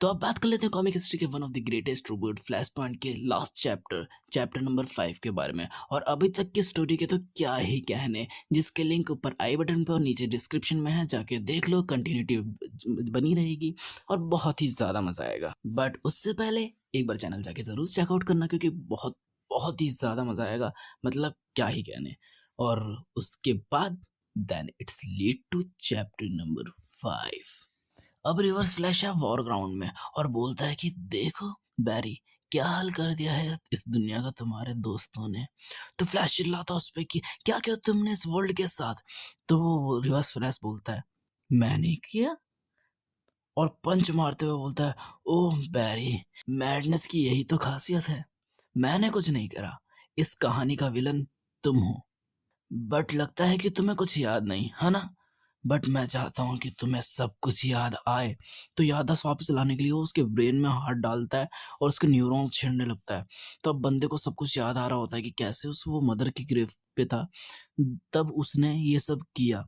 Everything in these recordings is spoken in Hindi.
तो अब बात कर लेते हैं कॉमिक हिस्ट्री के one of the greatest tribute flash point के लास्ट चैप्टर नंबर 5 के बारे में। और अभी तक की स्टोरी के तो क्या ही कहने, जिसके लिंक ऊपर आई बटन पे और नीचे डिस्क्रिप्शन में है, जाके देख लो। कंटिन्यूटी बनी रहेगी और बहुत ही ज़्यादा मजा आएगा। बट उससे पहले एक बार चैनल जाके ज़रूर चेकआउट करना, क्योंकि बहुत बहुत ही ज़्यादा मजा आएगा, मतलब क्या ही कहने। और उसके बाद then it's lead to chapter number 5। अब रिवर्स फ्लैश है वॉर ग्राउंड में और बोलता है कि देखो बैरी, क्या हाल कर दिया है इस दुनिया का तुम्हारे दोस्तों ने। तो फ्लैश चिल्लाता उस पे कि क्या किया तुमने इस वर्ल्ड के साथ। तो वो रिवर्स फ्लैश बोलता है मैंने किया, और पंच मारते हुए बोलता है ओह बैरी, मैडनेस की यही तो खासियत है, मैंने कुछ नहीं करा, इस कहानी का विलन तुम हो। बट लगता है कि तुम्हें कुछ याद नहीं है ना। बट मैं चाहता हूँ कि तुम्हें सब कुछ याद आए। तो याददाश्त वापस लाने के लिए वो उसके ब्रेन में हाथ डालता है और उसके न्यूरॉन्स छेड़ने लगता है। तो अब बंदे को सब कुछ याद आ रहा होता है कि कैसे उस वो मदर की ग्रेव पे था, तब उसने ये सब किया।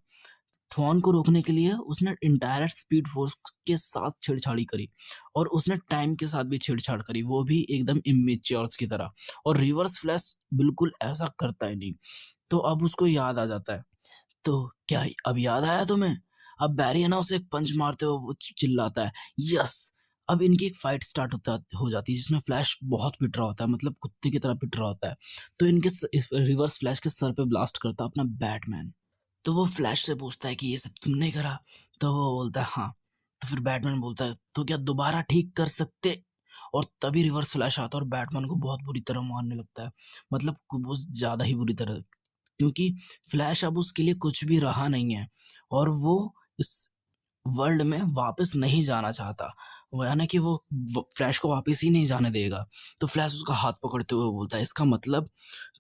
थॉन को रोकने के लिए उसने इंटायर स्पीड फोर्स के साथ छेड़छाड़ी करी, और उसने टाइम के साथ भी छेड़छाड़ करी, वो भी एकदम इमेच्योर्स की तरह। और रिवर्स फ्लैश बिल्कुल ऐसा करता ही नहीं। तो अब उसको याद आ जाता है। तो क्या अब याद आया तुम्हें? अब बैरी है ना, उसे एक पंच मारते हुए वो चिल्लाता है यस। अब इनकी एक फाइट स्टार्ट हो जाती है, जिसमें फ्लैश बहुत पिट रहा होता है, मतलब कुत्ते की तरह पिट रहा होता है। तो रिवर्स फ्लैश के सर पे ब्लास्ट करता है अपना बैटमैन। तो वो फ्लैश से पूछता है कि ये सब तुमने करा? तो वो बोलता है हाँ। तो फिर बैटमैन बोलता है तो क्या दोबारा ठीक कर सकते? और तभी रिवर्स फ्लैश आता है और बैटमैन को बहुत बुरी तरह मारने लगता है, मतलब बहुत ज्यादा ही बुरी तरह, क्योंकि फ्लैश अब उसके लिए कुछ भी रहा नहीं है और वो इस वर्ल्ड में वापस नहीं जाना चाहता। वो यानी कि वो फ्लैश को वापस ही नहीं जाने देगा। तो फ्लैश उसका हाथ पकड़ते हुए बोलता है इसका मतलब।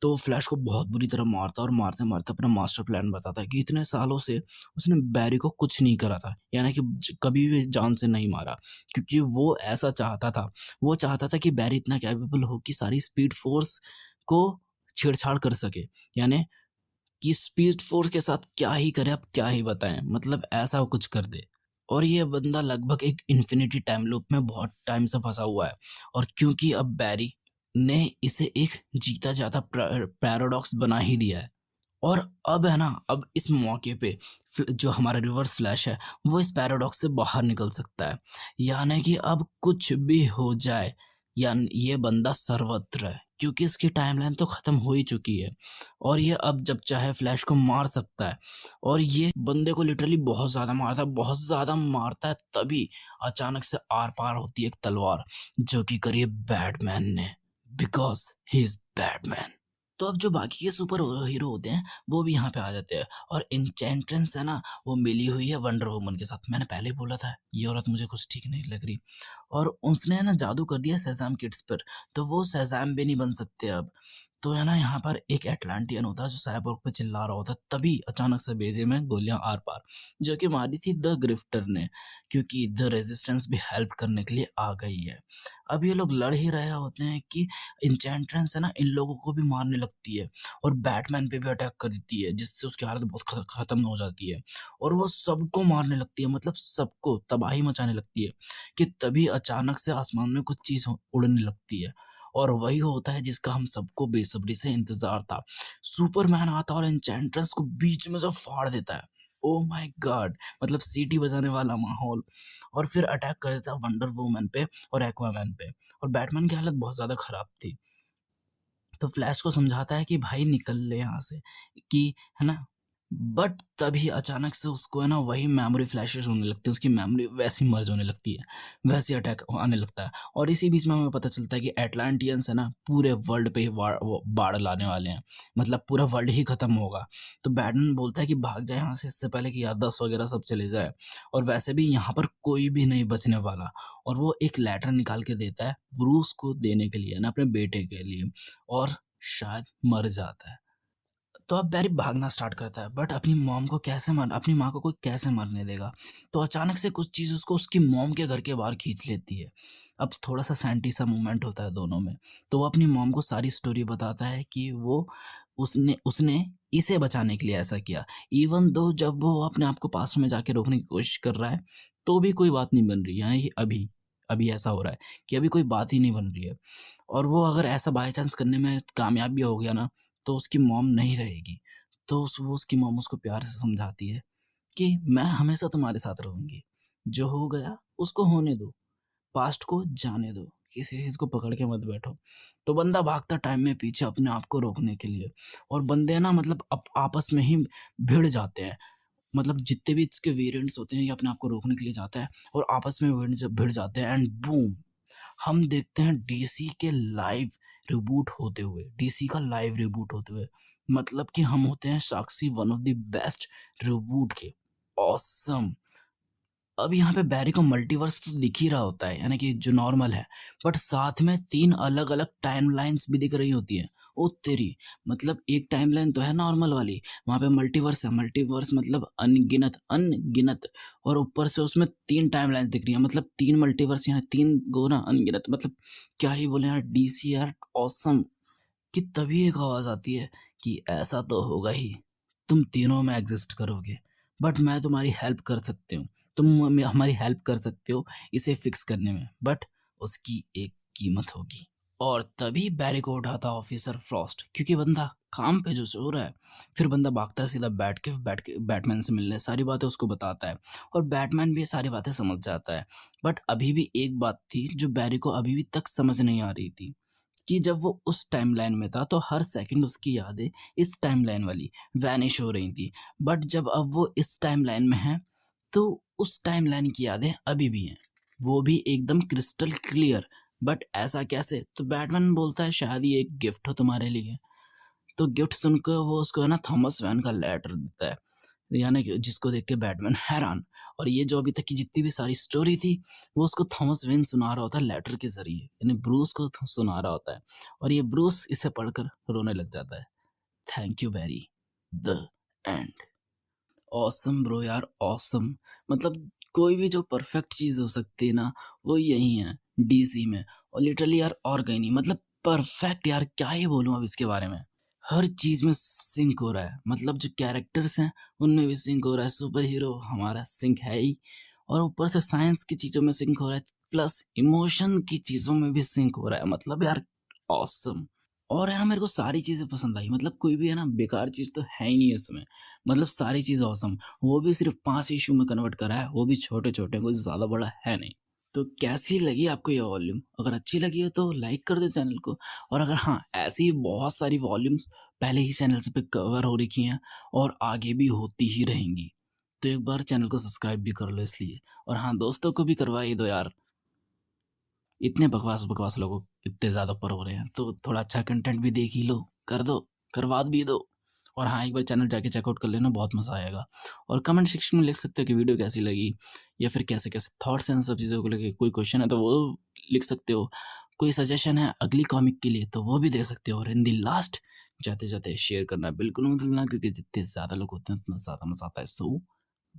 तो फ्लैश को बहुत बुरी तरह मारता और मारते मारते अपना मास्टर प्लान बताता है कि इतने सालों से उसने बैरी को कुछ नहीं करा था, यानी कि कभी भी जान से नहीं मारा, क्योंकि वो ऐसा चाहता था। वो चाहता था कि बैरी इतना कैपेबल हो कि सारी स्पीड फोर्स को छेड़छाड़ कर सके, यानी कि स्पीड फोर्स के साथ क्या ही करे, अब क्या ही बताएं, मतलब ऐसा वो कुछ कर दे। और ये बंदा लगभग एक इन्फिनिटी टाइम लूप में बहुत टाइम से फंसा हुआ है। और क्योंकि अब बैरी ने इसे एक जीता जाता पैराडॉक्स बना ही दिया है, और अब है ना, अब इस मौके पे जो हमारा रिवर्स फ्लैश है वो इस पैराडॉक्स से बाहर निकल सकता है। यानी कि अब कुछ भी हो जाए, या ये बंदा सर्वत्र है, क्योंकि इसकी टाइमलाइन तो खत्म हो ही चुकी है। और ये अब जब चाहे फ्लैश को मार सकता है। और ये बंदे को लिटरली बहुत ज्यादा मारता है, तभी अचानक से आर पार होती है एक तलवार, जो कि करी है बैटमैन ने, बिकॉज ही इज बैटमैन। तो अब जो बाकी के सुपर हीरो होते हैं वो भी यहाँ पे आ जाते हैं। और इंचेंट्रेंस है ना, वो मिली हुई है वंडर वुमन के साथ। मैंने पहले ही बोला था ये औरत मुझे कुछ ठीक नहीं लग रही। और उसने है ना जादू कर दिया सेज़ाम किड्स पर, तो वो सेज़ाम भी नहीं बन सकते अब। तो है ना, यहाँ पर एक एटलांटियन होता है जो साइबोर्ग पे चिल्ला रहा होता है, तभी अचानक से भेजे में गोलियां आर पार, जो कि मारी थी द ग्रिफ्टर ने, क्योंकि द रेजिस्टेंस भी हेल्प करने के लिए आ गई है। अब ये लोग लड़ ही रहे होते हैं कि इंचेंट्रेंस है ना इन लोगों को भी मारने लगती है और बैटमैन पे भी अटैक कर देती है, जिससे उसकी हालत बहुत खत्म हो जाती है। और वो सबको मारने लगती है, मतलब सबको तबाही मचाने लगती है, कि तभी अचानक से आसमान में कुछ चीज उड़ने लगती है। और वही होता है जिसका हम सबको बेसब्री से इंतजार था। सुपरमैन आता और एन्चेंट्रेंस को बीच में से फाड़ देता है। ओ माय गॉड, मतलब सीटी बजाने वाला माहौल। और फिर अटैक कर देता है वंडर वुमन पे और एक्वामैन पे। और बैटमैन की हालत बहुत ज्यादा खराब थी। तो फ्लैश को समझाता है कि भाई निकल ले यहाँ से, कि है ना। बट तभी अचानक से उसको है ना वही मेमोरी फ्लैशेस होने लगती है, उसकी मेमोरी वैसी मर्ज होने लगती है, वैसे अटैक आने लगता है। और इसी बीच में हमें पता चलता है कि एटलांटियंस है ना पूरे वर्ल्ड पे ही वो बाढ़ लाने वाले हैं, मतलब पूरा वर्ल्ड ही खत्म होगा। तो बैटमैन बोलता है कि भाग जाए यहाँ से, इससे पहले कि याददाश्त वगैरह सब चले जाए। और वैसे भी यहाँ पर कोई भी नहीं बचने वाला। और वो एक लेटर निकाल के देता है ब्रूस को देने के लिए ना, अपने बेटे के लिए, और शायद मर जाता है। तो अब बैरी भागना स्टार्ट करता है, बट अपनी माँ को कोई कैसे मरने देगा। तो अचानक से कुछ चीज उसको उसकी मॉम के घर के बाहर खींच लेती है। अब थोड़ा सा सैंटी सा मूवमेंट होता है दोनों में। तो वो अपनी मॉम को सारी स्टोरी बताता है कि वो उसने उसने इसे बचाने के लिए ऐसा किया। इवन दो जब वो अपने आप को पास में जाके रोकने की कोशिश कर रहा है, तो भी कोई बात नहीं बन रही, यानी कि अभी अभी ऐसा हो रहा है कि अभी कोई बात ही नहीं बन रही है। और वो अगर ऐसा बाय चांस करने में कामयाब भी हो गया ना, तो उसकी मॉम नहीं रहेगी। तो उसकी मॉम उसको प्यार से समझाती है कि मैं हमेशा तुम्हारे साथ रहूँगी। जो हो गया उसको होने दो, पास्ट को जाने दो, किसी चीज़ को पकड़ के मत बैठो। तो बंदा भागता टाइम में पीछे अपने आप को रोकने के लिए, और बंदे ना मतलब आपस में ही भिड़ जाते हैं। मतलब जितने भी इसके वेरिएंट्स होते हैं ये अपने आप को रोकने के लिए जाता है और आपस में भिड़ जाते हैं, एंड बूम, हम देखते हैं डीसी के लाइव रिबूट होते हुए, डीसी का लाइव रिबूट होते हुए। मतलब कि हम होते हैं साक्षी one of the best reboot के। ऑसम। अब यहाँ पे बैरी को मल्टीवर्स तो दिख ही रहा होता है, यानी कि जो नॉर्मल है, बट साथ में 3 अलग-अलग टाइमलाइन्स भी दिख रही होती हैं। ओ तेरी! मतलब एक टाइमलाइन तो है नॉर्मल वाली, वहाँ पे मल्टीवर्स है, मल्टीवर्स मतलब अनगिनत अनगिनत, और ऊपर से उसमें 3 टाइमलाइन्स दिख रही हैं, मतलब 3 मल्टीवर्स यानी 3 गुना अनगिनत, मतलब क्या ही बोले यार, डीसी यार ऑसम। कि तभी एक आवाज़ आती है कि ऐसा तो होगा ही, तुम तीनों में एग्ज़िस्ट करोगे, बट मैं तुम्हारी हेल्प कर सकती हूँ। तुम हमारी हेल्प कर सकते हो इसे फिक्स करने में, बट उसकी एक कीमत होगी। और तभी बैरी को उठाता ऑफिसर फ्रॉस्ट, क्योंकि बंदा काम पे जो सो रहा है। फिर बंदा भागता है सीधा बैट के बैटमैन से मिलने, सारी बातें उसको बताता है, और बैटमैन भी ये सारी बातें समझ जाता है। बट अभी भी एक बात थी जो बैरी को अभी भी तक समझ नहीं आ रही थी, कि जब वो उस टाइमलाइन में था तो हर सेकंड उसकी यादें इस टाइमलाइन वाली वैनिश हो रही थी, बट जब अब वो इस टाइमलाइन में है तो उस टाइमलाइन की यादें अभी भी हैं, वो भी एकदम क्रिस्टल क्लियर। बट ऐसा कैसे? तो बैटमैन बोलता है शायद ये एक गिफ्ट हो तुम्हारे लिए। तो गिफ्ट सुनकर वो उसको है ना थॉमस वैन का लेटर देता है, यानी कि जिसको देख के बैटमैन हैरान। और ये जो अभी तक की जितनी भी सारी स्टोरी थी वो उसको थॉमस वेन सुना रहा होता है लेटर के जरिए, यानी ब्रूस को सुना रहा होता है, और ये ब्रूस इसे पढ़कर रोने लग जाता है। Thank you Barry, the end. Awesome bro यार, ऑसम। मतलब कोई भी जो परफेक्ट चीज हो सकती है ना, वो यही है डीसी में, और लिटरली यार और कहीं नहीं। मतलब परफेक्ट यार, क्या ही बोलूं अब इसके बारे में। हर चीज में सिंक हो रहा है, मतलब जो कैरेक्टर्स हैं उनमें भी सिंक हो रहा है, सुपर हीरो हमारा सिंक है ही, और ऊपर से साइंस की चीजों में सिंक हो रहा है, प्लस इमोशन की चीजों में भी सिंक हो रहा है। मतलब यार ऑसम। और है ना, मेरे को सारी चीजें पसंद आई, मतलब कोई भी है ना बेकार चीज तो है ही नहीं इसमें। मतलब सारी चीज ऑसम, वो भी सिर्फ 5 इशू में कन्वर्ट करा है, वो भी छोटे छोटे, कुछ ज्यादा बड़ा है नहीं। तो कैसी लगी आपको ये वॉल्यूम? अगर अच्छी लगी हो तो लाइक कर दो चैनल को, और अगर हाँ ऐसी ही बहुत सारी वॉल्यूम्स पहले ही चैनल पे कवर हो रखी हैं और आगे भी होती ही रहेंगी, तो एक बार चैनल को सब्सक्राइब भी कर लो इसलिए। और हाँ, दोस्तों को भी करवा ही दो यार, इतने बकवास बकवास लोगों इतने ज़्यादा पर हो रहे हैं, तो थोड़ा अच्छा कंटेंट भी देख ही लो, कर दो, करवा भी दो। और हाँ, एक बार चैनल जाके चेकआउट कर लेना, बहुत मज़ा आएगा। और कमेंट सेक्शन में लिख सकते हो कि वीडियो कैसी लगी, या फिर कैसे कैसे थॉट्स हैं इन सब चीज़ों को लेके। कोई क्वेश्चन है तो वो लिख सकते हो, कोई सजेशन है अगली कॉमिक के लिए तो वो भी दे सकते हो। और इन दी लास्ट, जाते जाते शेयर करना बिल्कुल मत भूलना, क्योंकि जितने ज़्यादा लोग होते हैं उतना ज़्यादा मज़ा आता है। सो